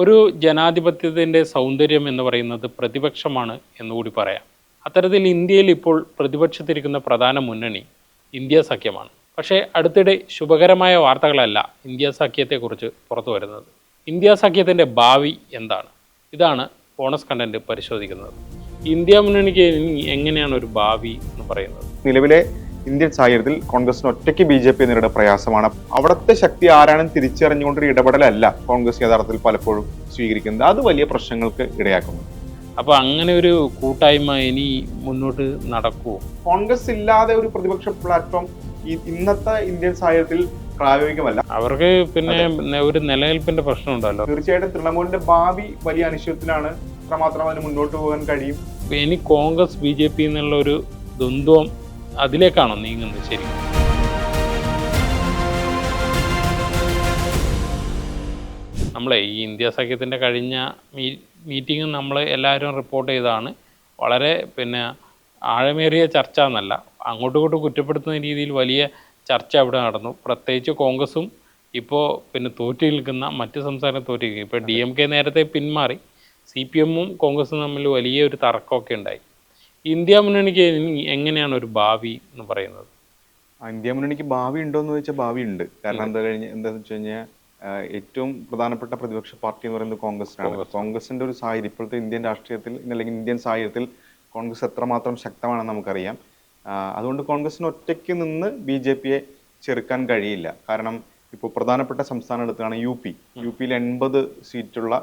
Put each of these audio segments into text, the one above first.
ഒരു ജനാധിപത്യത്തിൻ്റെ സൗന്ദര്യം എന്ന് പറയുന്നത് പ്രതിപക്ഷമാണ് എന്നുകൂടി പറയാം. അത്തരത്തിൽ ഇന്ത്യയിൽ ഇപ്പോൾ പ്രതിപക്ഷത്തിരിക്കുന്ന പ്രധാന മുന്നണി ഇന്ത്യ സഖ്യമാണ്. പക്ഷേ അടുത്തിടെ ശുഭകരമായ വാർത്തകളല്ല ഇന്ത്യ സഖ്യത്തെക്കുറിച്ച് പുറത്തു വരുന്നത്. ഇന്ത്യ സഖ്യത്തിൻ്റെ ഭാവി എന്താണ്? ഇതാണ് ബോണസ് കണ്ടന്റ് പരിശോധിക്കുന്നത്. ഇന്ത്യ മുന്നണിക്ക് എങ്ങനെയാണ് ഒരു ഭാവി എന്ന് പറയുന്നത്? നിലവിലെ ഇന്ത്യൻ സാഹചര്യത്തിൽ കോൺഗ്രസിന് ഒറ്റയ്ക്ക് BJP നേരിട പ്രയാസമാണ്. അവിടുത്തെ ശക്തി ആരാണെന്ന് തിരിച്ചറിഞ്ഞുകൊണ്ടൊരു ഇടപെടലല്ല കോൺഗ്രസ് യഥാർത്ഥത്തിൽ പലപ്പോഴും സ്വീകരിക്കുന്നത്. അത് വലിയ പ്രശ്നങ്ങൾക്ക് ഇടയാക്കുന്നു. അപ്പോൾ അങ്ങനെ ഒരു കൂട്ടായ്മ ഇനി മുന്നോട്ട് നടക്കുമോ? കോൺഗ്രസ് ഇല്ലാതെ ഒരു പ്രതിപക്ഷ പ്ലാറ്റ്ഫോം ഇന്നത്തെ ഇന്ത്യൻ സാഹചര്യത്തിൽ പ്രായോഗികമല്ല. അവർക്ക് പിന്നെ ഒരു നിലനിൽപ്പിന്റെ പ്രശ്നം ഉണ്ടല്ലോ. തീർച്ചയായിട്ടും തൃണമൂലിന്റെ ഭാവി വലിയ അനിശ്ചിതത്തിലാണ്. എത്രമാത്രം അതിന് മുന്നോട്ട് പോകാൻ കഴിയും? ഇനി കോൺഗ്രസ് BJP എന്നുള്ള ഒരു ദ്വന്ദ്വം അതിലേക്കാണോ നീങ്ങുന്നത്? ശരി, നമ്മളെ ഈ ഇന്ത്യ സഖ്യത്തിൻ്റെ കഴിഞ്ഞ മീറ്റിംഗ് നമ്മൾ എല്ലാവരും റിപ്പോർട്ട് ചെയ്തതാണ്. വളരെ ആഴമേറിയ ചർച്ച എന്നല്ല, അങ്ങോട്ടും ഇങ്ങോട്ടും കുറ്റപ്പെടുത്തുന്ന രീതിയിൽ വലിയ ചർച്ച അവിടെ നടന്നു. പ്രത്യേകിച്ച് കോൺഗ്രസും ഇപ്പോൾ തോറ്റു നിൽക്കുന്ന മറ്റ് സംസ്ഥാനം തോറ്റു നിൽക്കും. ഇപ്പോൾ DMK നേരത്തെ പിന്മാറി, CPM-ഉം കോൺഗ്രസും തമ്മിൽ വലിയ ഒരു തർക്കമൊക്കെ ഉണ്ടായി. ഇന്ത്യ മുന്നണിക്ക് എങ്ങനെയാണ് ഒരു ഭാവി എന്ന് പറയുന്നത്? ഇന്ത്യ മുന്നണിക്ക് ഭാവി ഉണ്ടോ എന്ന് ചോദിച്ചാൽ ഭാവി ഉണ്ട്. കാരണം എന്താണെന്ന് വെച്ച് കഴിഞ്ഞാൽ ഏറ്റവും പ്രധാനപ്പെട്ട പ്രതിപക്ഷ പാർട്ടി എന്ന് പറയുന്നത് കോൺഗ്രസിനാണ്. കോൺഗ്രസിന്റെ ഒരു സാഹചര്യം ഇപ്പോഴത്തെ ഇന്ത്യൻ രാഷ്ട്രീയത്തിൽ അല്ലെങ്കിൽ ഇന്ത്യൻ സാഹചര്യത്തിൽ കോൺഗ്രസ് എത്രമാത്രം ശക്തമാണെന്ന് നമുക്കറിയാം. അതുകൊണ്ട് കോൺഗ്രസിന് ഒറ്റയ്ക്ക് നിന്ന് BJP-യെ ചെറുക്കാൻ കഴിയില്ല. കാരണം ഇപ്പോൾ പ്രധാനപ്പെട്ട സംസ്ഥാനം എടുത്താണ് യു പിയിൽ 80 സീറ്റുള്ള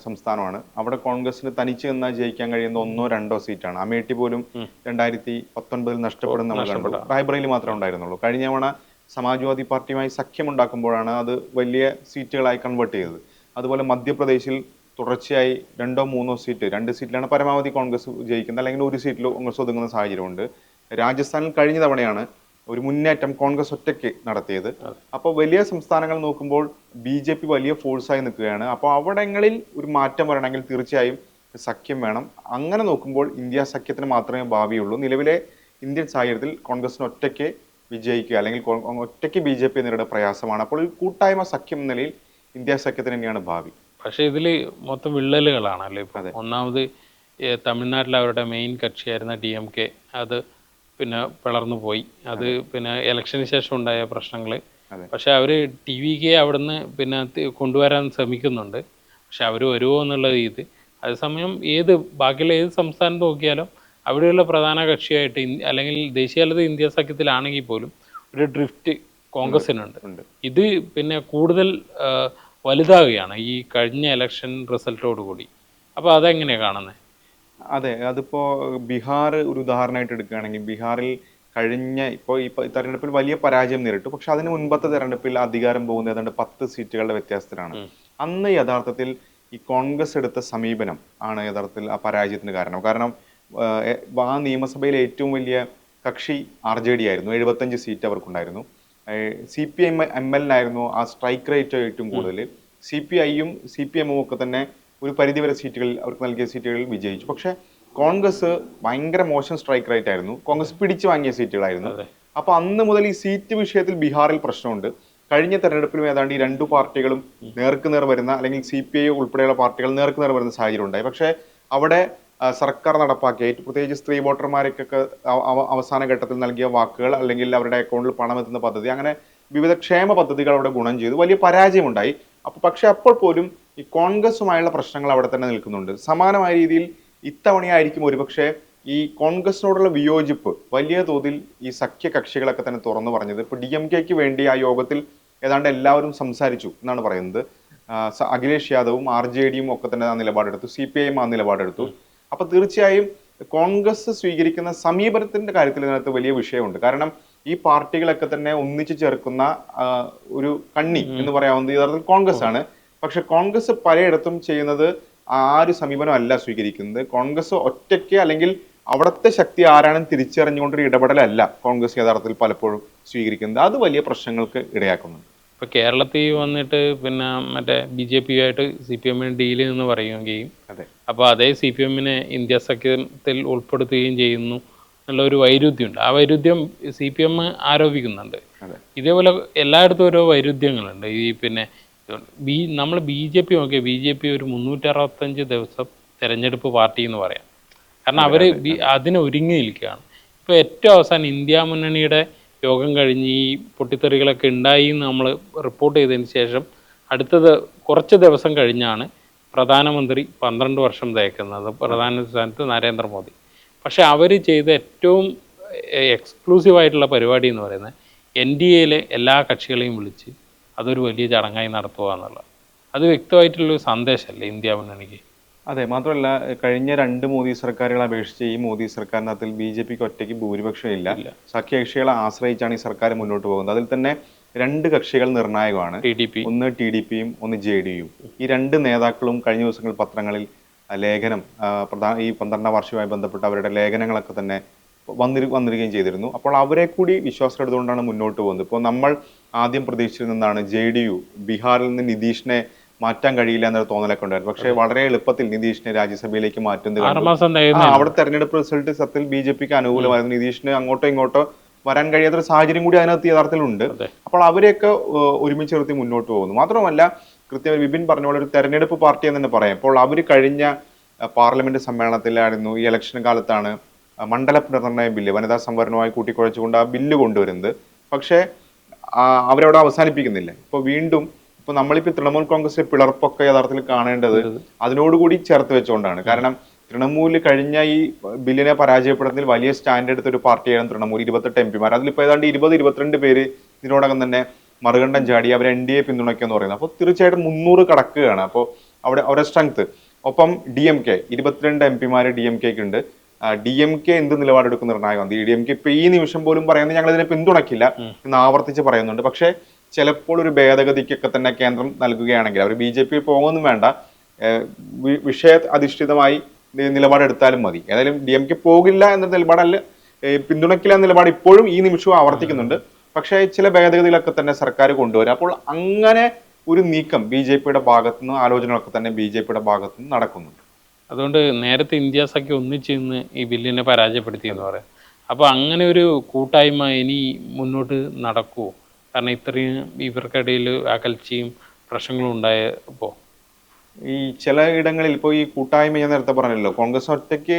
സംസ്ഥാനമാണ്. അവിടെ കോൺഗ്രസിന് തനിച്ച് നിന്നാൽ ജയിക്കാൻ കഴിയുന്ന 1-2 സീറ്റാണ്. അമേഠി പോലും 2019 നഷ്ടപ്പെടുന്ന നമ്മൾ കണ്ടു. റായ്ബറേലി മാത്രമേ ഉണ്ടായിരുന്നുള്ളൂ. കഴിഞ്ഞ തവണ സമാജ്വാദി പാർട്ടിയുമായി സഖ്യമുണ്ടാക്കുമ്പോഴാണ് അത് വലിയ സീറ്റുകളായി കൺവേർട്ട് ചെയ്തത്. അതുപോലെ മധ്യപ്രദേശിൽ തുടർച്ചയായി 2-3 സീറ്റ്, 2 സീറ്റിലാണ് പരമാവധി കോൺഗ്രസ് ജയിക്കുന്നത്, അല്ലെങ്കിൽ 1 സീറ്റിൽ കോൺഗ്രസ് ഒതുങ്ങുന്ന സാഹചര്യമുണ്ട്. രാജസ്ഥാനിൽ കഴിഞ്ഞ തവണയാണ് ഒരു മുന്നേറ്റം കോൺഗ്രസ് ഒറ്റയ്ക്ക് നടത്തിയത്. അപ്പോൾ വലിയ സംസ്ഥാനങ്ങൾ നോക്കുമ്പോൾ BJP വലിയ ഫോഴ്സായി നിൽക്കുകയാണ്. അപ്പോൾ അവിടങ്ങളിൽ ഒരു മാറ്റം വരണമെങ്കിൽ തീർച്ചയായും സഖ്യം വേണം. അങ്ങനെ നോക്കുമ്പോൾ ഇന്ത്യ സഖ്യത്തിന് മാത്രമേ ഭാവിയുള്ളൂ. നിലവിലെ ഇന്ത്യൻ സാഹചര്യത്തിൽ കോൺഗ്രസിന് ഒറ്റയ്ക്ക് വിജയിക്കുക അല്ലെങ്കിൽ ഒറ്റയ്ക്ക് BJP നേരിട പ്രയാസമാണ്. അപ്പോൾ ഒരു കൂട്ടായ്മ സഖ്യം എന്ന നിലയിൽ ഇന്ത്യ സഖ്യത്തിന് തന്നെയാണ് ഭാവി. പക്ഷേ ഇതിൽ മൊത്തം വിള്ളലുകളാണല്ലോ. ഇപ്പോൾ ഒന്നാമത് തമിഴ്നാട്ടിൽ അവരുടെ മെയിൻ കക്ഷിയായിരുന്ന DMK അത് പിളർന്നു പോയി. അത് ഇലക്ഷന് ശേഷം ഉണ്ടായ പ്രശ്നങ്ങൾ. പക്ഷെ അവർ TVK അവിടുന്ന് കൊണ്ടുവരാൻ ശ്രമിക്കുന്നുണ്ട്. പക്ഷെ അവർ വരുമോ എന്നുള്ള രീതി. അതേസമയം ബാക്കിയുള്ള ഏത് സംസ്ഥാനം നോക്കിയാലും അവിടെയുള്ള പ്രധാന കക്ഷിയായിട്ട് അല്ലെങ്കിൽ ദേശീയതലത്തിൽ ഇന്ത്യ സഖ്യത്തിലാണെങ്കിൽ പോലും ഒരു ഡ്രിഫ്റ്റ് കോൺഗ്രസിനുണ്ട്. ഇത് കൂടുതൽ വലുതാവുകയാണ് ഈ കഴിഞ്ഞ ഇലക്ഷൻ റിസൾട്ടോടുകൂടി. അപ്പോൾ അതെങ്ങനെയാണ് കാണുന്നത്? അതെ, അതിപ്പോ ബീഹാർ ഒരു ഉദാഹരണമായിട്ട് എടുക്കുകയാണെങ്കിൽ, ബീഹാറിൽ കഴിഞ്ഞ ഈ തെരഞ്ഞെടുപ്പിൽ വലിയ പരാജയം നേരിട്ടു. പക്ഷെ അതിന് മുൻപത്തെ തെരഞ്ഞെടുപ്പിൽ അധികാരം പോകുന്ന ഏതാണ്ട് 10 സീറ്റുകളുടെ വ്യത്യാസത്തിലാണ്. അന്ന് യഥാർത്ഥത്തിൽ ഈ കോൺഗ്രസ് എടുത്ത സമീപനം ആണ് യഥാർത്ഥത്തിൽ ആ പരാജയത്തിന് കാരണം ആ നിയമസഭയിലെ ഏറ്റവും വലിയ കക്ഷി RJD ആയിരുന്നു. 75 സീറ്റ് അവർക്കുണ്ടായിരുന്നു. CPIM-ML ആ സ്ട്രൈക്ക് റേറ്റ് ഏറ്റവും കൂടുതൽ. CPI-യും CPM-ഉം ഒക്കെ തന്നെ ഒരു പരിധിവരെ സീറ്റുകളിൽ അവർക്ക് നൽകിയ സീറ്റുകളിൽ വിജയിച്ചു. പക്ഷെ കോൺഗ്രസ് ഭയങ്കര മോശം സ്ട്രൈക്ക് റേറ്റ് ആയിരുന്നു. കോൺഗ്രസ് പിടിച്ചു വാങ്ങിയ സീറ്റുകളായിരുന്നു. അപ്പൊ അന്ന് മുതൽ ഈ സീറ്റ് വിഷയത്തിൽ ബീഹാറിൽ പ്രശ്നമുണ്ട്. കഴിഞ്ഞ തെരഞ്ഞെടുപ്പിലും ഏതാണ്ട് ഈ 2 പാർട്ടികളും നേർക്കുനേർ വരുന്ന, അല്ലെങ്കിൽ CPI ഉൾപ്പെടെയുള്ള പാർട്ടികൾ നേർക്കുനേർ വരുന്ന സാഹചര്യം ഉണ്ടായി. പക്ഷെ അവിടെ സർക്കാർ നടപ്പാക്കിയ, പ്രത്യേകിച്ച് സ്ത്രീ വോട്ടർമാർക്കൊക്കെ അവസാന ഘട്ടത്തിൽ നൽകിയ വാക്കുകൾ, അല്ലെങ്കിൽ അവരുടെ അക്കൗണ്ടിൽ പണം എത്തുന്ന പദ്ധതി, അങ്ങനെ വിവിധ ക്ഷേമ പദ്ധതികൾ അവിടെ ഗുണം ചെയ്തു. വലിയ പരാജയമുണ്ടായി. പക്ഷെ അപ്പോൾ പോലും ഈ കോൺഗ്രസുമായുള്ള പ്രശ്നങ്ങൾ അവിടെ തന്നെ നിൽക്കുന്നുണ്ട്. സമാനമായ രീതിയിൽ ഇത്തവണയായിരിക്കും ഒരുപക്ഷെ ഈ കോൺഗ്രസിനോടുള്ള വിയോജിപ്പ് വലിയ തോതിൽ ഈ സഖ്യ കക്ഷികളൊക്കെ തന്നെ തുറന്നു പറഞ്ഞത്. ഇപ്പോൾ DMK-ക്ക് വേണ്ടി ആ യോഗത്തിൽ ഏതാണ്ട് എല്ലാവരും സംസാരിച്ചു എന്നാണ് പറയുന്നത്. അഖിലേഷ് യാദവും RJD-യും ഒക്കെ തന്നെ ആ നിലപാടെടുത്തു. CPI-യും ആ നിലപാടെടുത്തു. അപ്പൊ തീർച്ചയായും കോൺഗ്രസ് സ്വീകരിക്കുന്ന സമീപനത്തിന്റെ കാര്യത്തിൽ ഇതിനകത്ത് വലിയ വിഷയമുണ്ട്. കാരണം ഈ പാർട്ടികളൊക്കെ തന്നെ ഒന്നിച്ചു ചേർക്കുന്ന ഒരു കണ്ണി എന്ന് പറയാവുന്നത് യഥാർത്ഥത്തിൽ കോൺഗ്രസ് ആണ്. പക്ഷെ കോൺഗ്രസ് പലയിടത്തും ചെയ്യുന്നത് ആ ഒരു സമീപനം അല്ല സ്വീകരിക്കുന്നത്. കോൺഗ്രസ് ഒറ്റയ്ക്ക് അല്ലെങ്കിൽ അവിടുത്തെ ശക്തി ആരാണെന്ന് തിരിച്ചറിഞ്ഞുകൊണ്ടൊരു ഇടപെടലല്ല കോൺഗ്രസ് യഥാർത്ഥത്തിൽ പലപ്പോഴും സ്വീകരിക്കുന്നത്. അത് വലിയ പ്രശ്നങ്ങൾക്ക് ഇടയാക്കുന്നുണ്ട്. ഇപ്പോൾ കേരളത്തിൽ വന്നിട്ട് മറ്റേ BJP-യുമായിട്ട് CPM-ന് ഡീല് എന്ന് പറയുകയും, അപ്പോൾ അതേ CPM-നെ ഇന്ത്യ സഖ്യത്തിൽ ഉൾപ്പെടുത്തുകയും ചെയ്യുന്നു എന്നുള്ള ഒരു വൈരുദ്ധ്യമുണ്ട്. ആ വൈരുദ്ധ്യം CPM ആരോപിക്കുന്നുണ്ട്. ഇതേപോലെ എല്ലായിടത്തും ഓരോ വൈരുദ്ധ്യങ്ങളുണ്ട്. ഈ നമ്മൾ BJP നോക്കിയ BJP ഒരു 365 ദിവസം തെരഞ്ഞെടുപ്പ് പാർട്ടി എന്ന് പറയാം. കാരണം അവർ അതിന് ഒരുങ്ങി നിൽക്കുകയാണ്. ഇപ്പോൾ ഏറ്റവും അവസാനം ഇന്ത്യ മുന്നണിയുടെ യോഗം കഴിഞ്ഞ് ഈ പൊട്ടിത്തെറികളൊക്കെ ഉണ്ടായി എന്ന് നമ്മൾ റിപ്പോർട്ട് ചെയ്തതിന് ശേഷം കുറച്ച് ദിവസം കഴിഞ്ഞാണ് പ്രധാനമന്ത്രി 12 വർഷം തേക്കുന്നത്, പ്രധാന സ്ഥാനത്ത് നരേന്ദ്രമോദി. പക്ഷെ അവർ ചെയ്ത ഏറ്റവും എക്സ്ക്ലൂസീവായിട്ടുള്ള പരിപാടി എന്ന് പറയുന്നത് NDAയിലെ എല്ലാ കക്ഷികളെയും വിളിച്ച് അതൊരു വലിയ ചടങ്ങായി നടത്തുക എന്നുള്ളത്. അത് വ്യക്തമായിട്ടുള്ളൊരു സന്ദേശമല്ലേ ഇന്ത്യ മുന്നണിക്ക്? അതെ, മാത്രമല്ല കഴിഞ്ഞ 2 മോദി സർക്കാരുകളെ അപേക്ഷിച്ച് ഈ മോദി സർക്കാരിനകത്തിൽ BJPക്ക് ഒറ്റയ്ക്ക് ഭൂരിപക്ഷം ഇല്ല. സഖ്യകക്ഷികളെ ആശ്രയിച്ചാണ് ഈ സർക്കാർ മുന്നോട്ട് പോകുന്നത്. അതിൽ തന്നെ 2 കക്ഷികൾ നിർണായകമാണ്. ഒന്ന് TDPയും ഒന്ന് JDUയും. ഈ 2 നേതാക്കളും കഴിഞ്ഞ ദിവസങ്ങളിൽ പത്രങ്ങളിൽ ലേഖനം ഈ 12ാം വാർഷികവുമായി ബന്ധപ്പെട്ട അവരുടെ ലേഖനങ്ങളൊക്കെ തന്നെ വന്നിരിക്കുകയും ചെയ്തിരുന്നു. അപ്പോൾ അവരെ കൂടി വിശ്വാസമെടുത്തുകൊണ്ടാണ് മുന്നോട്ട് പോകുന്നത്. ഇപ്പോൾ നമ്മൾ ആദ്യം പ്രതീക്ഷിച്ചിരുന്നതാണ് JDU ബീഹാറിൽ നിന്ന് നിതീഷിനെ മാറ്റാൻ കഴിയില്ല എന്നൊരു തോന്നലൊക്കെ ഉണ്ടായിരുന്നു. പക്ഷേ വളരെ എളുപ്പത്തിൽ നിതീഷിനെ രാജ്യസഭയിലേക്ക് മാറ്റുന്നത് അവിടെ തെരഞ്ഞെടുപ്പ് റിസൾട്ട് സത്യത്തിൽ BJPക്ക് അനുകൂലമായിരുന്നു. നിതീഷിന് അങ്ങോട്ടോ ഇങ്ങോട്ടോ വരാൻ കഴിയാത്തൊരു സാഹചര്യം കൂടി അതിനകത്ത് യഥാർത്ഥത്തിലുണ്ട്. അപ്പോൾ അവരെയൊക്കെ ഒരുമിച്ച് നിർത്തി മുന്നോട്ട് പോകുന്നു. മാത്രമല്ല കൃത്യമായി വിപിൻ പറഞ്ഞ പോലെ ഒരു തെരഞ്ഞെടുപ്പ് പാർട്ടി എന്ന് തന്നെ പറയാം. അപ്പോൾ അവർ കഴിഞ്ഞ പാർലമെന്റ് സമ്മേളനത്തിലായിരുന്നു, ഈ ഇലക്ഷൻ കാലത്താണ് മണ്ഡല പുനർനിർണയ ബില്ല് വനിതാ സംവരണവുമായി കൂട്ടിക്കുഴച്ചുകൊണ്ട് ആ ബില്ല് കൊണ്ടുവരുന്നത്. പക്ഷേ അവരവിടെ അവസാനിപ്പിക്കുന്നില്ല. ഇപ്പോൾ വീണ്ടും നമ്മളിപ്പോൾ തൃണമൂൽ കോൺഗ്രസിലെ പിളർപ്പൊക്കെ യഥാർത്ഥത്തിൽ കാണേണ്ടത് അതിനോടുകൂടി ചേർത്ത് വെച്ചുകൊണ്ടാണ്. കാരണം തൃണമൂല് കഴിഞ്ഞ ഈ ബില്ലിനെ പരാജയപ്പെടുന്നതിൽ വലിയ സ്റ്റാൻഡ് എടുത്ത ഒരു പാർട്ടിയാണ് തൃണമൂൽ. 28 MP. അതിലിപ്പോൾ ഏതാണ്ട് 20-22 പേര് ഇതിനോടകം തന്നെ മറുകണ്ഠം ചാടി അവർ NDA പിന്തുണയ്ക്കുമെന്ന് പറയുന്നത്. അപ്പോൾ തീർച്ചയായിട്ടും 300 കടക്കുകയാണ് അപ്പോൾ അവരുടെ സ്ട്രെങ്ത്. ഒപ്പം DMK 22 MP DMKക്ക് ഉണ്ട്. DMK എന്ത് നിലപാടെടുക്കുന്ന നിർണായകമാണ്. DMK ഇപ്പൊ ഈ നിമിഷം പോലും പറയുന്നത് ഞങ്ങൾ ഇതിനെ പിന്തുണയ്ക്കില്ല എന്ന് ആവർത്തിച്ച് പറയുന്നുണ്ട്. പക്ഷേ ചിലപ്പോൾ ഒരു ഭേദഗതിക്കൊക്കെ തന്നെ കേന്ദ്രം നൽകുകയാണെങ്കിൽ അവർ BJP പോകുമെന്നും വേണ്ട, വിഷയ അധിഷ്ഠിതമായി നിലപാടെടുത്താലും മതി. ഏതായാലും DMK പോകില്ല എന്ന നിലപാടല്ല, പിന്തുണയ്ക്കില്ല എന്ന നിലപാട് ഇപ്പോഴും ഈ നിമിഷവും ആവർത്തിക്കുന്നുണ്ട്. പക്ഷേ ചില ഭേദഗതികളൊക്കെ തന്നെ സർക്കാർ കൊണ്ടുവരും. അപ്പോൾ അങ്ങനെ ഒരു നീക്കം BJPയുടെ ഭാഗത്തുനിന്ന്, ആലോചനകളൊക്കെ തന്നെ BJPയുടെ ഭാഗത്തുനിന്ന് നടക്കുന്നുണ്ട്. അതുകൊണ്ട് നേരത്തെ ഇന്ത്യ സഖ്യം ഒന്നിച്ച് നിന്ന് ഈ ബില്ലിനെ പരാജയപ്പെടുത്തി എന്ന് പറയാം. അപ്പോൾ അങ്ങനെ ഒരു കൂട്ടായ്മ ഇനി മുന്നോട്ട് നടക്കുമോ? കാരണം ഇത്രയും ഇവർക്കിടയിൽ അകൽച്ചയും പ്രശ്നങ്ങളും ഉണ്ടായപ്പോൾ ഈ ചില ഇടങ്ങളിൽ ഇപ്പോൾ ഈ കൂട്ടായ്മ ഞാൻ നേരത്തെ പറഞ്ഞല്ലോ, കോൺഗ്രസ് ഒറ്റയ്ക്ക്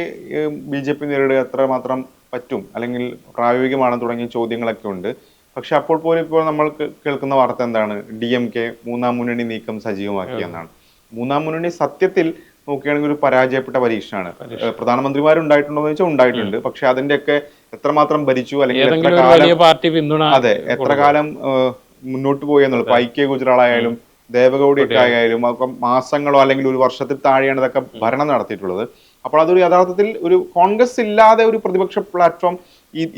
BJP നേരിടുക എത്രമാത്രം പറ്റും അല്ലെങ്കിൽ പ്രായോഗികമാണെന്ന് തുടങ്ങിയ ചോദ്യങ്ങളൊക്കെ ഉണ്ട്. പക്ഷെ അപ്പോൾ പോലും ഇപ്പോൾ നമ്മൾ കേൾക്കുന്ന വാർത്ത എന്താണ്? DMK 3ാം മുന്നണി നീക്കം സജീവമാക്കിയെന്നാണ്. 3ാം മുന്നണി സത്യത്തിൽ നോക്കുകയാണെങ്കിൽ ഒരു പരാജയപ്പെട്ട പരീക്ഷയാണ്. പ്രധാനമന്ത്രിമാരുണ്ടായിട്ടുണ്ടോ എന്ന് വെച്ചാൽ ഉണ്ടായിട്ടുണ്ട്. പക്ഷെ അതിന്റെയൊക്കെ എത്രമാത്രം ഭരിച്ചു അല്ലെങ്കിൽ എത്ര കാലം മുന്നോട്ട് പോയി എന്നുള്ളത്. IK ഗുജറാളായാലും ദേവഗൌഡയൊക്കെ ആയാലും ഒക്കെ മാസങ്ങളോ അല്ലെങ്കിൽ ഒരു വർഷത്തിൽ താഴെയാണ് ഇതൊക്കെ ഭരണം നടത്തിയിട്ടുള്ളത്. അപ്പോൾ അതൊരു യഥാർത്ഥത്തിൽ ഒരു കോൺഗ്രസ് ഇല്ലാതെ ഒരു പ്രതിപക്ഷ പ്ലാറ്റ്ഫോം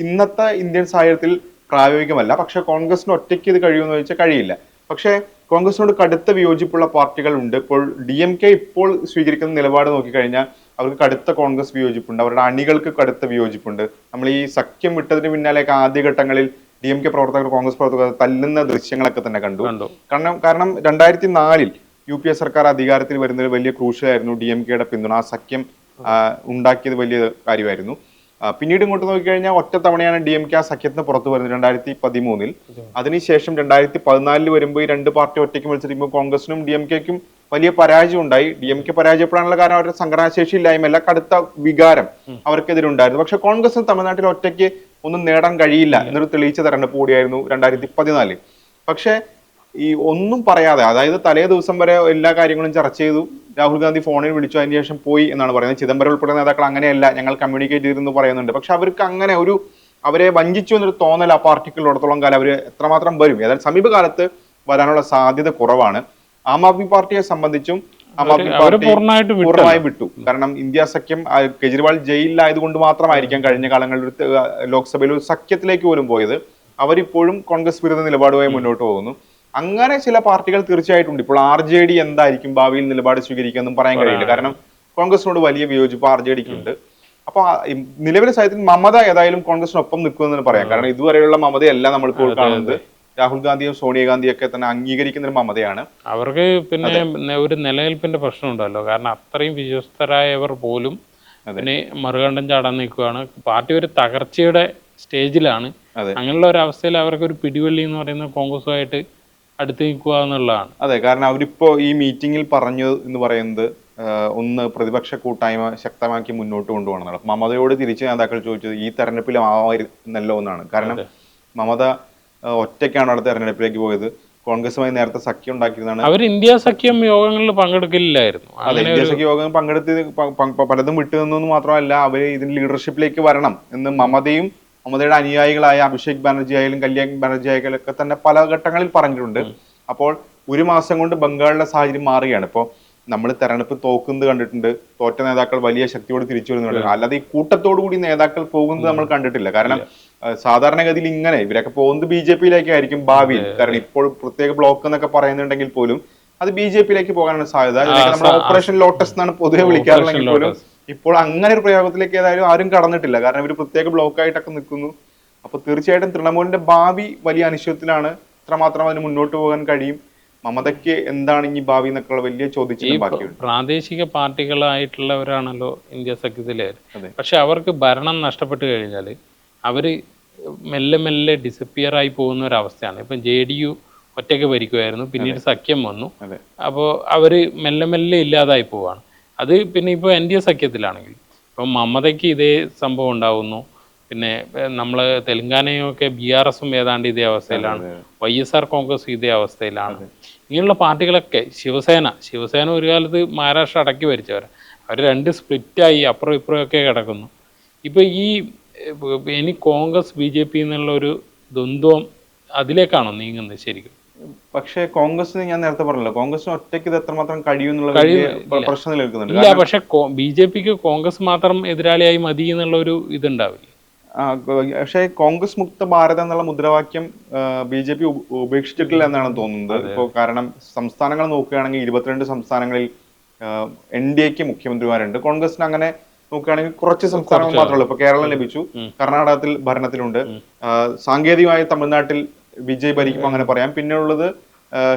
ഇന്നത്തെ ഇന്ത്യൻ സാഹചര്യത്തിൽ പ്രായോഗികമല്ല. പക്ഷെ കോൺഗ്രസിന് ഒറ്റയ്ക്ക് ഇത് കഴിയുമെന്ന് ചോദിച്ചാൽ കഴിയില്ല. പക്ഷേ കോൺഗ്രസിനോട് കടുത്ത വിയോജിപ്പുള്ള പാർട്ടികൾ ഉണ്ട്. ഇപ്പോൾ DMK ഇപ്പോൾ സ്വീകരിക്കുന്ന നിലപാട് നോക്കിക്കഴിഞ്ഞാൽ അവർക്ക് കടുത്ത കോൺഗ്രസ് വിയോജിപ്പുണ്ട്, അവരുടെ അണികൾക്ക് കടുത്ത വിയോജിപ്പുണ്ട്. നമ്മൾ ഈ സഖ്യം വിട്ടതിന് പിന്നാലെയൊക്കെ ആദ്യഘട്ടങ്ങളിൽ DMK പ്രവർത്തകർ കോൺഗ്രസ് പ്രവർത്തകർ തല്ലുന്ന ദൃശ്യങ്ങളൊക്കെ തന്നെ കണ്ടു. കാരണം 2004 UPA സർക്കാർ അധികാരത്തിൽ വരുന്നതിൽ വലിയ ക്രൂഷ്യലായിരുന്നു DMKയുടെ പിന്തുണ. ആ സഖ്യം ഉണ്ടാക്കിയത് വലിയ കാര്യമായിരുന്നു. പിന്നീട് ഇങ്ങോട്ട് നോക്കിക്കഴിഞ്ഞാൽ ഒറ്റത്തവണയാണ് DMK ആ സഖ്യത്തിന് പുറത്തു വരുന്നത് 2013. അതിനുശേഷം 2014 വരുമ്പോൾ ഈ 2 പാർട്ടി ഒറ്റയ്ക്ക് മത്സരിക്കുമ്പോൾ കോൺഗ്രസിനും DMKക്കും വലിയ പരാജയം ഉണ്ടായി. DMK പരാജയപ്പെടാനുള്ള കാരണം അവരുടെ സംഘടനാശേഷി ഇല്ലായ്മയല്ല, കടുത്ത വികാരം അവർക്കെതിരുണ്ടായിരുന്നു. പക്ഷെ കോൺഗ്രസിന് തമിഴ്നാട്ടിൽ ഒറ്റയ്ക്ക് ഒന്നും നേടാൻ കഴിയില്ല എന്നൊരു തെളിയിച്ച തെരഞ്ഞെടുപ്പ് കൂടിയായിരുന്നു 2014. പക്ഷെ ഈ ഒന്നും പറയാതെ, അതായത് തലേ ദിവസം വരെ എല്ലാ കാര്യങ്ങളും ചർച്ച ചെയ്തു, രാഹുൽ ഗാന്ധി ഫോണിൽ വിളിച്ചു, അതിന് ശേഷം പോയി എന്നാണ് പറയുന്നത്. ചിദംബരം ഉൾപ്പെടെ നേതാക്കൾ അങ്ങനെയല്ല, ഞങ്ങൾ കമ്മ്യൂണിക്കേറ്റ് ചെയ്തിരുന്നു പറയുന്നുണ്ട്. പക്ഷെ അവർക്ക് അങ്ങനെ അവരെ വഞ്ചിച്ചു എന്നൊരു തോന്നൽ ആ പാർട്ടിക്കുള്ളിടത്തോളം കാലം അവർ എത്രമാത്രം വരും, ഏതായാലും സമീപകാലത്ത് വരാനുള്ള സാധ്യത കുറവാണ്. ആം ആദ്മി പാർട്ടിയെ സംബന്ധിച്ചും ആം ആദ്മി പാർട്ടി പൂർണ്ണമായി വിട്ടു. കാരണം ഇന്ത്യ സഖ്യം കെജ്രിവാൾ ജയിലിലായതുകൊണ്ട് മാത്രമായിരിക്കാം കഴിഞ്ഞ കാലങ്ങളിൽ ലോക്സഭയിൽ ഒരു സഖ്യത്തിലേക്ക് പോലും പോയത്. അവരിപ്പോഴും കോൺഗ്രസ് വിരുദ്ധ നിലപാടുമായി മുന്നോട്ട് പോകുന്നു. അങ്ങനെ ചില പാർട്ടികൾ തീർച്ചയായിട്ടും ഉണ്ട്. ഇപ്പോൾ RJD എന്തായിരിക്കും ഭാവിയിൽ നിലപാട് സ്വീകരിക്കാമെന്നും പറയാൻ കഴിയില്ല. കാരണം കോൺഗ്രസിനോട് വലിയ വിയോജിപ്പ് RJDക്ക് ഉണ്ട്. അപ്പൊ നിലവിലെ സാഹചര്യത്തിൽ മമത ഏതായാലും കോൺഗ്രസിനൊപ്പം നിൽക്കുമെന്ന് പറയാം. കാരണം ഇതുവരെയുള്ള മമതയല്ല നമ്മളിപ്പോൾ കാണുന്നത്. രാഹുൽ ഗാന്ധിയും സോണിയാഗാന്ധിയും ഒക്കെ തന്നെ അംഗീകരിക്കുന്ന ഒരു മമതയാണ്. അവർക്ക് പിന്നെ ഒരു നിലനിൽപ്പിന്റെ പ്രശ്നം ഉണ്ടല്ലോ. കാരണം അത്രയും വിശ്വസ്തരായവർ പോലും പിന്നെ മറുകണ്ഠം ചാടാൻ നിൽക്കുകയാണ്. പാർട്ടി ഒരു തകർച്ചയുടെ സ്റ്റേജിലാണ്. അങ്ങനെയുള്ള ഒരു അവസ്ഥയിൽ അവർക്ക് ഒരു പിടിവള്ളി എന്ന് പറയുന്ന കോൺഗ്രസുമായിട്ട് അടുത്ത് നിൽക്കുക എന്നുള്ളതാണ്. അതെ, കാരണം അവരിപ്പോ ഈ മീറ്റിംഗിൽ പറഞ്ഞു എന്ന് പറയുന്നത് ഒന്ന് പ്രതിപക്ഷ കൂട്ടായ്മ ശക്തമാക്കി മുന്നോട്ട് കൊണ്ടുപോകണം. മമതയോട് തിരിച്ച് നേതാക്കൾ ചോദിച്ചത് ഈ തെരഞ്ഞെടുപ്പിൽ ആവായിരുന്നല്ലോ എന്നാണ്. കാരണം മമത ഒറ്റയ്ക്കാണ് അവിടെ തെരഞ്ഞെടുപ്പിലേക്ക് പോയത്. കോൺഗ്രസുമായി നേരത്തെ സഖ്യം ഉണ്ടാക്കിയതാണ്. അവർ ഇന്ത്യ സഖ്യം യോഗങ്ങളിൽ പങ്കെടുക്കില്ലായിരുന്നു. അതെ, ഇന്ത്യ സഖ്യ യോഗം പങ്കെടുത്ത് പലതും വിട്ടുനിന്നു മാത്രമല്ല, അവര് ഇതിന് ലീഡർഷിപ്പിലേക്ക് വരണം എന്ന് മമതയുടെ അനുയായികളായ അഭിഷേക് ബാനർജി ആയാലും കല്യാൺ ബാനർജി ആയാലും ഒക്കെ തന്നെ പല ഘട്ടങ്ങളിൽ പറഞ്ഞിട്ടുണ്ട്. അപ്പോൾ ഒരു മാസം കൊണ്ട് ബംഗാളിലെ സാഹചര്യം മാറുകയാണ്. ഇപ്പോൾ നമ്മൾ തെരഞ്ഞെടുപ്പ് തോക്കുന്നത് കണ്ടിട്ടുണ്ട്, തോറ്റ നേതാക്കൾ വലിയ ശക്തിയോട് തിരിച്ചു വരുന്നുണ്ട്. അല്ലാതെ ഈ കൂട്ടത്തോടു കൂടി നേതാക്കൾ പോകുന്നത് നമ്മൾ കണ്ടിട്ടില്ല. കാരണം സാധാരണഗതിയിൽ ഇങ്ങനെ ഇവരൊക്കെ പോകുന്നത് BJP-യിലേക്കായിരിക്കും ഭാവിയിൽ. കാരണം ഇപ്പോൾ പ്രത്യേക ബ്ലോക്ക് എന്നൊക്കെ പറയുന്നുണ്ടെങ്കിൽ പോലും അത് BJP-യിലേക്ക് പോകാനാണ് സാധ്യത. നമ്മൾ ഓപ്പറേഷൻ ലോട്ടസ് എന്നാണ് പൊതുവെ വിളിക്കാറുണ്ടെങ്കിൽ പോലും ഇപ്പോൾ അങ്ങനെ ഒരു പ്രയോഗത്തിലേക്ക് ഏതായാലും ആരും കടന്നിട്ടില്ല. കാരണം ഇവർ പ്രത്യേക ബ്ലോക്കായിട്ടൊക്കെ നിൽക്കുന്നു. അപ്പൊ തീർച്ചയായിട്ടും തൃണമൂലിന്റെ ഭാവി വലിയ അനിശ്ചയത്തിലാണ്. എത്രമാത്രം അതിന് മുന്നോട്ട് പോകാൻ കഴിയും, മമതയ്ക്ക് എന്താണ് ഇനി ഭാവി എന്നൊക്കെയുള്ള വലിയ ചോദ്യം ബാക്കിയുണ്ട്. പ്രാദേശിക പാർട്ടികളായിട്ടുള്ളവരാണല്ലോ ഇന്ത്യ സഖ്യത്തിലെ. പക്ഷെ അവർക്ക് ഭരണം നഷ്ടപ്പെട്ടു കഴിഞ്ഞാൽ അവര് മെല്ലെ മെല്ലെ ഡിസപ്പിയർ ആയി പോകുന്ന ഒരു അവസ്ഥയാണ്. ഇപ്പം JDU ഒറ്റയ്ക്ക് ഭരിക്കുമായിരുന്നു, പിന്നീട് സഖ്യം വന്നു. അപ്പോൾ അവര് മെല്ലെ മെല്ലെ ഇല്ലാതായി പോവാണ്. അത് പിന്നെ ഇപ്പോൾ NDA സഖ്യത്തിലാണെങ്കിൽ ഇപ്പം മമതയ്ക്ക് ഇതേ സംഭവം ഉണ്ടാവുന്നു. പിന്നെ നമ്മൾ തെലങ്കാനയൊക്കെ BRS-ഉം ഏതാണ്ട് ഇതേ അവസ്ഥയിലാണ്, YSR കോൺഗ്രസ് ഇതേ അവസ്ഥയിലാണ്. ഇങ്ങനെയുള്ള പാർട്ടികളൊക്കെ ശിവസേന ഒരു കാലത്ത് മഹാരാഷ്ട്ര അടക്കി ഭരിച്ചവരാണ്. അവർ രണ്ട് സ്പ്ലിറ്റായി അപ്പുറം ഇപ്പുറം ഒക്കെ കിടക്കുന്നു. ഇപ്പൊ ഇനി കോൺഗ്രസ് BJP എന്നുള്ള ഒരു ദ്വന്ദ്വം അതിലേക്കാണോ നീങ്ങുന്നത് ശരിക്കും? പക്ഷേ കോൺഗ്രസിന് ഞാൻ നേരത്തെ പറഞ്ഞല്ലോ, കോൺഗ്രസിന് ഒറ്റയ്ക്ക് ഇത് എത്രമാത്രം കഴിയുമെന്നുള്ള പ്രശ്നം നിലനിൽക്കുന്നുണ്ട്. ഇല്ല, പക്ഷെ BJP-ക്ക് കോൺഗ്രസ് മാത്രം എതിരാളിയായി മതി എന്നുള്ള ഒരു ഇതുണ്ടാവില്ല. പക്ഷേ കോൺഗ്രസ് മുക്ത ഭാരതം എന്നുള്ള മുദ്രാവാക്യം BJP ഉപേക്ഷിച്ചിട്ടില്ല എന്നാണ് തോന്നുന്നത്. ഇപ്പോൾ കാരണം സംസ്ഥാനങ്ങൾ നോക്കുകയാണെങ്കിൽ 22 സംസ്ഥാനങ്ങളിൽ NDA-ക്ക് മുഖ്യമന്ത്രിമാരുണ്ട്. കോൺഗ്രസിന് അങ്ങനെ നോക്കുകയാണെങ്കിൽ കുറച്ച് സംസ്ഥാനങ്ങൾ മാത്രമേ ഉള്ളൂ. ഇപ്പൊ കേരളം ലഭിച്ചു, കർണാടകത്തിൽ ഭരണത്തിലുണ്ട്, സാങ്കേതികമായി തമിഴ്നാട്ടിൽ വിജയ് ഭരിക്കും അങ്ങനെ പറയാം. പിന്നെ ഉള്ളത്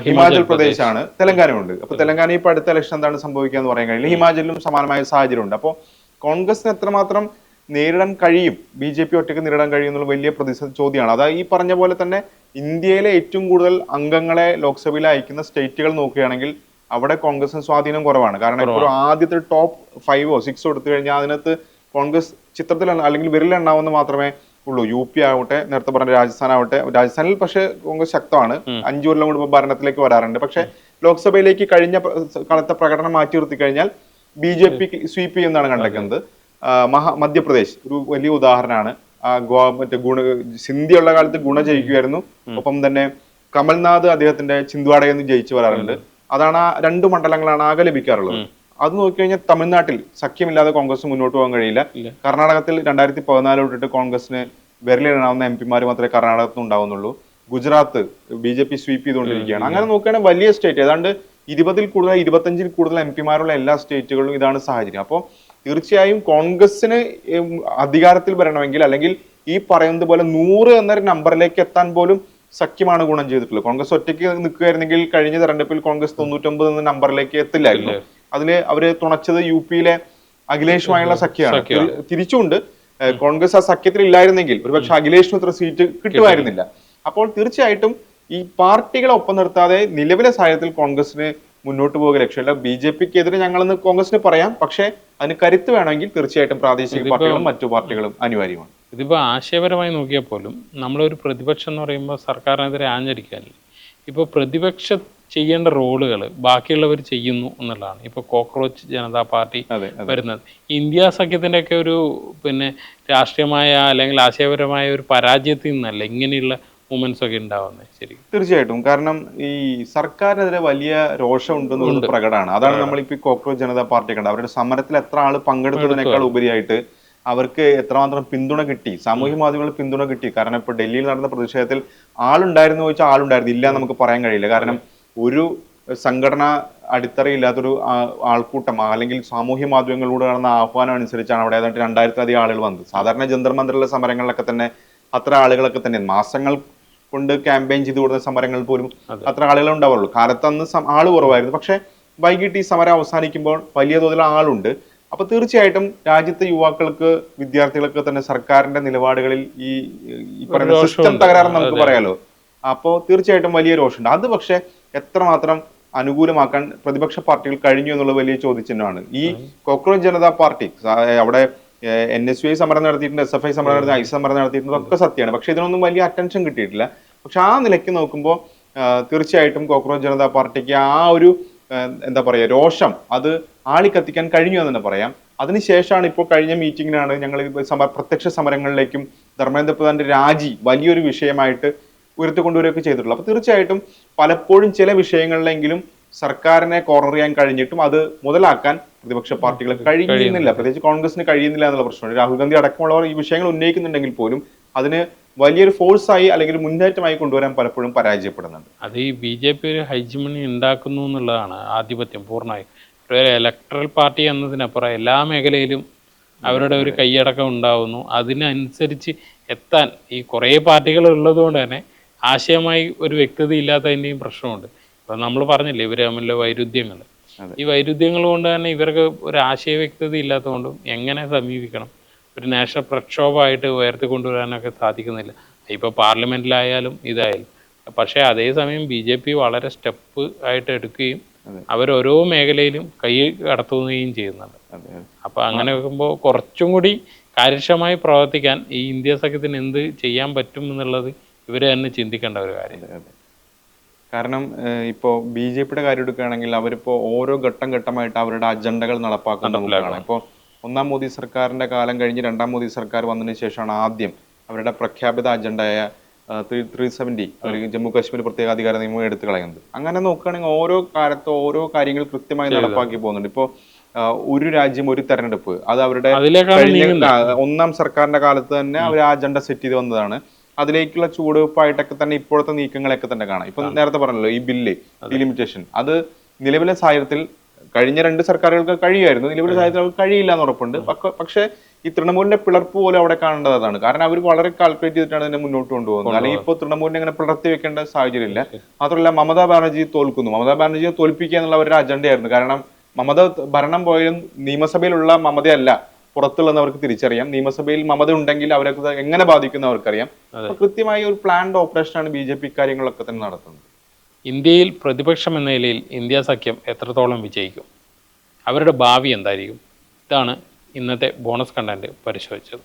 ഹിമാചൽ പ്രദേശാണ്, തെലങ്കാന ഉണ്ട്. അപ്പൊ തെലങ്കാന ഇപ്പൊ അടുത്ത ഇലക്ഷൻ എന്താണ് സംഭവിക്കുക എന്ന് പറയാൻ കഴിയില്ല. ഹിമാചലിലും സമാനമായ സാഹചര്യം ഉണ്ട്. അപ്പോൾ കോൺഗ്രസിന് എത്രമാത്രം നേരിടാൻ കഴിയും, BJP ഒറ്റയ്ക്ക് നേരിടാൻ കഴിയും എന്നുള്ള വലിയ പ്രതിസന്ധി ചോദ്യമാണ്. അതായത് ഈ പറഞ്ഞ പോലെ തന്നെ ഇന്ത്യയിലെ ഏറ്റവും കൂടുതൽ അംഗങ്ങളെ ലോക്സഭയിൽ അയക്കുന്ന സ്റ്റേറ്റുകൾ നോക്കുകയാണെങ്കിൽ അവിടെ കോൺഗ്രസിന് സ്വാധീനം കുറവാണ്. കാരണം ഇപ്പോൾ ആദ്യത്തെ ടോപ്പ് 5 or 6 എടുത്തു കഴിഞ്ഞാൽ അതിനകത്ത് കോൺഗ്രസ് ചിത്രത്തിൽ അല്ലെങ്കിൽ വിരലെണ്ണാവുന്ന മാത്രമേ ഉള്ളൂ. UP ആവട്ടെ, നേരത്തെ പറഞ്ഞ രാജസ്ഥാൻ ആവട്ടെ. രാജസ്ഥാനിൽ പക്ഷേ കോൺഗ്രസ് ശക്തമാണ്, 5 കൊല്ലം കൂടുമ്പോൾ ഭരണത്തിലേക്ക് വരാറുണ്ട്. പക്ഷെ ലോക്സഭയിലേക്ക് കഴിഞ്ഞ കാലത്തെ പ്രകടനം മാറ്റി നിർത്തി കഴിഞ്ഞാൽ BJP സ്വീപ്പ് ചെയ്യുന്നതാണ് കണ്ടെത്തുന്നത്. മധ്യപ്രദേശ് ഒരു വലിയ ഉദാഹരണമാണ്. മറ്റേ സിന്ധിയുള്ള കാലത്ത് ഗുണ ജയിക്കുമായിരുന്നു. ഒപ്പം തന്നെ കമൽനാഥ് അദ്ദേഹത്തിന്റെ ചിന്ദ്വാഡയിൽ നിന്ന് ജയിച്ചു വരാറുണ്ട്. അതാണ് ആ 2 മണ്ഡലങ്ങളാണ് ആകെ ലഭിക്കാറുള്ളത്. അത് നോക്കിക്കഴിഞ്ഞാൽ തമിഴ്നാട്ടിൽ സഖ്യമില്ലാതെ കോൺഗ്രസ് മുന്നോട്ട് പോകാൻ കഴിയില്ല. കർണാടകത്തിൽ 2014 തൊട്ടിട്ട് കോൺഗ്രസിന് വിരലിലെണ്ണാവുന്ന MP-മാർ മാത്രമേ കർണാടകത്തിൽ ഉണ്ടാവുന്നുള്ളൂ. ഗുജറാത്ത് BJP സ്വീപ്പ് ചെയ്തുകൊണ്ടിരിക്കുകയാണ്. അങ്ങനെ നോക്കുകയാണെങ്കിൽ വലിയ സ്റ്റേറ്റ്, ഏതാണ്ട് 20-ൽ കൂടുതൽ 25-ൽ കൂടുതൽ MP-മാരുള്ള എല്ലാ സ്റ്റേറ്റുകളിലും ഇതാണ് സാഹചര്യം. അപ്പോൾ തീർച്ചയായും കോൺഗ്രസിന് അധികാരത്തിൽ വരണമെങ്കിൽ, അല്ലെങ്കിൽ ഈ പറയുന്നത് പോലെ 100 എന്നൊരു നമ്പറിലേക്ക് എത്താൻ പോലും സഖ്യമാണ് ഗുണം ചെയ്തിട്ടുള്ളത്. കോൺഗ്രസ് ഒറ്റയ്ക്ക് നിൽക്കുകയായിരുന്നെങ്കിൽ കഴിഞ്ഞ തെരഞ്ഞെടുപ്പിൽ കോൺഗ്രസ് 99 എന്ന നമ്പറിലേക്ക് എത്തില്ലായിരുന്നു. അതില് അവര് തുണച്ചത് UP-യിലെ അഖിലേഷുമായുള്ള സഖ്യമാണ്. തിരിച്ചുകൊണ്ട് കോൺഗ്രസ് ആ സഖ്യത്തിൽ ഇല്ലായിരുന്നെങ്കിൽ ഒരുപക്ഷെ അഖിലേഷിന് ഇത്ര സീറ്റ് കിട്ടുമായിരുന്നില്ല. അപ്പോൾ തീർച്ചയായിട്ടും ഈ പാർട്ടികളെ ഒപ്പം നിർത്താതെ നിലവിലെ സാഹചര്യത്തിൽ കോൺഗ്രസിന് മുന്നോട്ട് പോകുക ലക്ഷ്യമില്ല. BJP-ക്ക് എതിരെ ഞങ്ങളെന്ന് കോൺഗ്രസിന് പറയാം, പക്ഷെ അതിന് കരുത്ത് വേണമെങ്കിൽ തീർച്ചയായിട്ടും പ്രാദേശിക പാർട്ടികളും മറ്റു പാർട്ടികളും അനിവാര്യമാണ്. ഇതിപ്പോൾ ആശയപരമായി നോക്കിയാൽ പോലും നമ്മളൊരു പ്രതിപക്ഷം എന്ന് പറയുമ്പോൾ സർക്കാരിനെതിരെ ആഞ്ഞടിക്കാനില്ല. ഇപ്പോൾ പ്രതിപക്ഷം ചെയ്യേണ്ട റോളുകൾ ബാക്കിയുള്ളവർ ചെയ്യുന്നു എന്നുള്ളതാണ്. ഇപ്പോൾ കോക്രോച്ച് ജനതാ പാർട്ടി വരുന്നത് ഇന്ത്യ സഖ്യത്തിൻ്റെ ഒക്കെ ഒരു രാഷ്ട്രീയമായ അല്ലെങ്കിൽ ആശയപരമായ ഒരു പരാജയത്തിൽ നിന്നല്ല ഇങ്ങനെയുള്ള മൂവ്മെന്റ്സ് ഒക്കെ ഉണ്ടാവുന്നത്. ശരി, തീർച്ചയായിട്ടും. കാരണം ഈ സർക്കാരിനെതിരെ വലിയ രോഷം ഉണ്ടെന്നുള്ളത് പ്രകടമാണ്. അതാണ് നമ്മളിപ്പോൾ കോക്രോച്ച് ജനതാ പാർട്ടി കണ്ടത്. അവരുടെ സമരത്തിൽ എത്ര ആള് പങ്കെടുത്തതിനേക്കാൾ ഉപരിയായിട്ട് അവർക്ക് എത്രമാത്രം പിന്തുണ കിട്ടി, സാമൂഹ്യ മാധ്യമങ്ങളിൽ പിന്തുണ കിട്ടി. കാരണം ഇപ്പോൾ ഡൽഹിയിൽ നടന്ന പ്രതിഷേധത്തിൽ ആളുണ്ടായിരുന്നു ചോദിച്ചാൽ ആളുണ്ടായിരുന്നു, ഇല്ല നമുക്ക് പറയാൻ കഴിയില്ല. കാരണം ഒരു സംഘടന അടിത്തറയില്ലാത്തൊരു ആൾക്കൂട്ടം അല്ലെങ്കിൽ സാമൂഹ്യ മാധ്യമങ്ങളിലൂടെ നടന്ന ആഹ്വാനം അനുസരിച്ചാണ് അവിടെ ഏതാണ്ട് 2000-ലധികം ആളുകൾ വന്നത്. സാധാരണ ജന്തർ മന്ദിറിലെ സമരങ്ങളിലൊക്കെ തന്നെ അത്ര ആളുകളൊക്കെ തന്നെ മാസങ്ങൾ കൊണ്ട് ക്യാമ്പയിൻ ചെയ്ത് കൊടുക്കുന്ന സമരങ്ങൾ പോലും അത്ര ആളുകൾ ഉണ്ടാവുള്ളൂ. കാലത്ത് അന്ന് ആള് കുറവായിരുന്നു. പക്ഷെ വൈകിട്ട് ഈ സമരം അവസാനിക്കുമ്പോൾ വലിയ തോതിൽ ആളുണ്ട്. അപ്പൊ തീർച്ചയായിട്ടും രാജ്യത്തെ യുവാക്കൾക്ക്, വിദ്യാർത്ഥികൾക്ക് തന്നെ സർക്കാരിന്റെ നിലപാടുകളിൽ ഈ പറയുന്ന സിസ്റ്റം തകരാറെന്ന് നമുക്ക് പറയാലോ. അപ്പോൾ തീർച്ചയായിട്ടും വലിയ രോഷമുണ്ട്. അത് പക്ഷേ എത്രമാത്രം അനുകൂലമാക്കാൻ പ്രതിപക്ഷ പാർട്ടികൾ കഴിഞ്ഞു എന്നുള്ള വലിയ ചോദ്യചിഹ്നമാണ്. ഈ കോക്രോച്ച് ജനതാ പാർട്ടി അവിടെ NSUI സമരം നടത്തിയിട്ടുണ്ട്, SFI സമരം നടത്തി, ഐ സമരം നടത്തിയിട്ടുണ്ട്, ഒക്കെ സത്യമാണ്. പക്ഷെ ഇതിനൊന്നും വലിയ അറ്റൻഷൻ കിട്ടിയിട്ടില്ല. പക്ഷെ ആ നിലയ്ക്ക് നോക്കുമ്പോൾ തീർച്ചയായിട്ടും കോക്രോച്ച് ജനതാ പാർട്ടിക്ക് ആ ഒരു എന്താ പറയുക രോഷം അത് ആളിക്കത്തിക്കാൻ കഴിഞ്ഞു എന്ന് തന്നെ പറയാം. അതിനുശേഷമാണ് ഇപ്പോൾ കഴിഞ്ഞ മീറ്റിങ്ങിനാണ് ഞങ്ങൾ പ്രത്യക്ഷ സമരങ്ങളിലേക്കും ധർമ്മേന്ദ്ര പ്രധാന്റെ രാജി വലിയൊരു വിഷയമായിട്ട് ഉയർത്തിക്കൊണ്ടുവരികയൊക്കെ ചെയ്തിട്ടുള്ളത്. അപ്പൊ തീർച്ചയായിട്ടും പലപ്പോഴും ചില വിഷയങ്ങളിലെങ്കിലും സർക്കാരിനെ കോർണർ ചെയ്യാൻ കഴിഞ്ഞിട്ടും അത് മുതലാക്കാൻ പ്രതിപക്ഷ പാർട്ടികൾ കഴിയുന്നില്ല. പ്രത്യേകിച്ച് കോൺഗ്രസിന് കഴിയുന്നില്ല എന്നുള്ള പ്രശ്നമാണ്. രാഹുൽ ഗാന്ധി അടക്കമുള്ളവർ ഈ വിഷയങ്ങൾ ഉന്നയിക്കുന്നുണ്ടെങ്കിൽ പോലും അതിന് വലിയൊരു ഫോഴ്സായി അല്ലെങ്കിൽ മുന്നേറ്റമായി കൊണ്ടുവരാൻ പലപ്പോഴും പരാജയപ്പെടുന്നുണ്ട്. അത് ഈ BJP ഒരു ഹൈജിമണി ഉണ്ടാക്കുന്നു എന്നുള്ളതാണ് ആധിപത്യം പൂർണ്ണമായും. ഒരു ഇലക്ട്രൽ പാർട്ടി എന്നതിനപ്പുറം എല്ലാ മേഖലയിലും അവരുടെ ഒരു കൈയടക്കം ഉണ്ടാവുന്നു. അതിനനുസരിച്ച് എത്താൻ ഈ കുറേ പാർട്ടികൾ ഉള്ളതുകൊണ്ട് തന്നെ ആശയമായി ഒരു വ്യക്തത ഇല്ലാത്തതിൻ്റെയും പ്രശ്നമുണ്ട്. ഇപ്പം നമ്മൾ പറഞ്ഞില്ലേ ഇവർ തമ്മിലുള്ള വൈരുദ്ധ്യങ്ങൾ, ഈ വൈരുദ്ധ്യങ്ങൾ കൊണ്ട് തന്നെ ഇവർക്ക് ഒരു ആശയ വ്യക്തത ഇല്ലാത്തതുകൊണ്ടും എങ്ങനെ സമീപിക്കണം, ഒരു നാഷണൽ പ്രക്ഷോഭമായിട്ട് ഉയർത്തിക്കൊണ്ടുവരാനൊക്കെ സാധിക്കുന്നില്ല. ഇപ്പോൾ പാർലമെന്റിലായാലും ഇതായാലും. പക്ഷേ അതേസമയം BJP വളരെ സ്റ്റെപ്പ് ആയിട്ട് എടുക്കുകയും അവരോരോ മേഖലയിലും കൈ കടത്തുകയും ചെയ്യുന്നുണ്ട്. അപ്പോൾ അങ്ങനെ വെക്കുമ്പോൾ കുറച്ചും കൂടി കാര്യക്ഷമമായി പ്രവർത്തിക്കാൻ ഈ ഇന്ത്യ സഖ്യത്തിന് എന്ത് ചെയ്യാൻ പറ്റും എന്നുള്ളത് ഇവർ തന്നെ ചിന്തിക്കേണ്ട ഒരു കാര്യം. കാരണം ഇപ്പോൾ BJPയുടെ കാര്യം എടുക്കുകയാണെങ്കിൽ അവരിപ്പോൾ ഓരോ ഘട്ടം ഘട്ടമായിട്ട് അവരുടെ അജണ്ടകൾ നടപ്പാക്കുന്നതാണ്. ഇപ്പോൾ ഒന്നാം മോദി സർക്കാരിന്റെ കാലം കഴിഞ്ഞ് രണ്ടാം മോദി സർക്കാർ വന്നതിന് ശേഷമാണ് ആദ്യം അവരുടെ പ്രഖ്യാപിത അജണ്ടയായ 370 ജമ്മു കാശ്മീർ പ്രത്യേകാധികാര നിയമം എടുത്തു കളയുന്നത്. അങ്ങനെ നോക്കുകയാണെങ്കിൽ ഓരോ കാലത്ത് ഓരോ കാര്യങ്ങൾ കൃത്യമായി നടപ്പാക്കി പോകുന്നുണ്ട്. ഇപ്പോൾ ഒരു രാജ്യം ഒരു തെരഞ്ഞെടുപ്പ് അത് അവരുടെ ഒന്നാം സർക്കാരിന്റെ കാലത്ത് തന്നെ അവർ ആ അജണ്ട സെറ്റ് ചെയ്ത് വന്നതാണ്. അതിലേക്കുള്ള ചുവടുവെപ്പായിട്ടൊക്കെ തന്നെ ഇപ്പോഴത്തെ നീക്കങ്ങളൊക്കെ തന്നെ കാണാം. ഇപ്പൊ നേരത്തെ പറഞ്ഞല്ലോ ഈ ബില്ല് ഡിലിമിറ്റേഷൻ അത് നിലവിലെ സാഹചര്യത്തിൽ കഴിഞ്ഞ 2 സർക്കാരുകൾക്ക് കഴിയുമായിരുന്നു, നിലവിലെ സാഹചര്യത്തിൽ അവർക്ക് കഴിയില്ല എന്ന് ഉറപ്പുണ്ട്. പക്ഷെ ഈ തൃണമൂലിന്റെ പിളർപ്പ് പോലും അവിടെ കാണേണ്ടതാണ്. കാരണം അവർ വളരെ കാൽക്കുലേറ്റ് ചെയ്തിട്ടാണ് ഇതിനെ മുന്നോട്ട് കൊണ്ടുപോകുന്നത്. അല്ലെങ്കിൽ ഇപ്പോൾ തൃണമൂലിനെ അങ്ങനെ പിളർത്തി വെക്കേണ്ട സാഹചര്യം ഇല്ല. മാത്രമല്ല മമതാ ബാനർജി തോൽക്കുന്നു, മമതാ ബാനർജിയെ തോൽപ്പിക്കുക എന്നുള്ള അവരുടെ അജണ്ടയായിരുന്നു. കാരണം മമത ഭരണം പോയാലും നിയമസഭയിലുള്ള മമതയല്ല പുറത്തുള്ളതെന്ന് അവർക്ക് തിരിച്ചറിയാം. നിയമസഭയിൽ മമത ഉണ്ടെങ്കിൽ അവരൊക്കെ എങ്ങനെ ബാധിക്കുന്ന അവർക്കറിയാം. കൃത്യമായ ഒരു പ്ലാൻഡ് ഓപ്പറേഷനാണ് BJP കാര്യങ്ങളൊക്കെ തന്നെ നടത്തുന്നത്. ഇന്ത്യയിൽ പ്രതിപക്ഷം എന്ന നിലയിൽ ഇന്ത്യ സഖ്യം എത്രത്തോളം വിജയിക്കും, അവരുടെ ഭാവി എന്തായിരിക്കും? ഇതാണ് ഇന്നത്തെ ബോണസ് കണ്ടന്റ് പരിശോധിച്ചത്.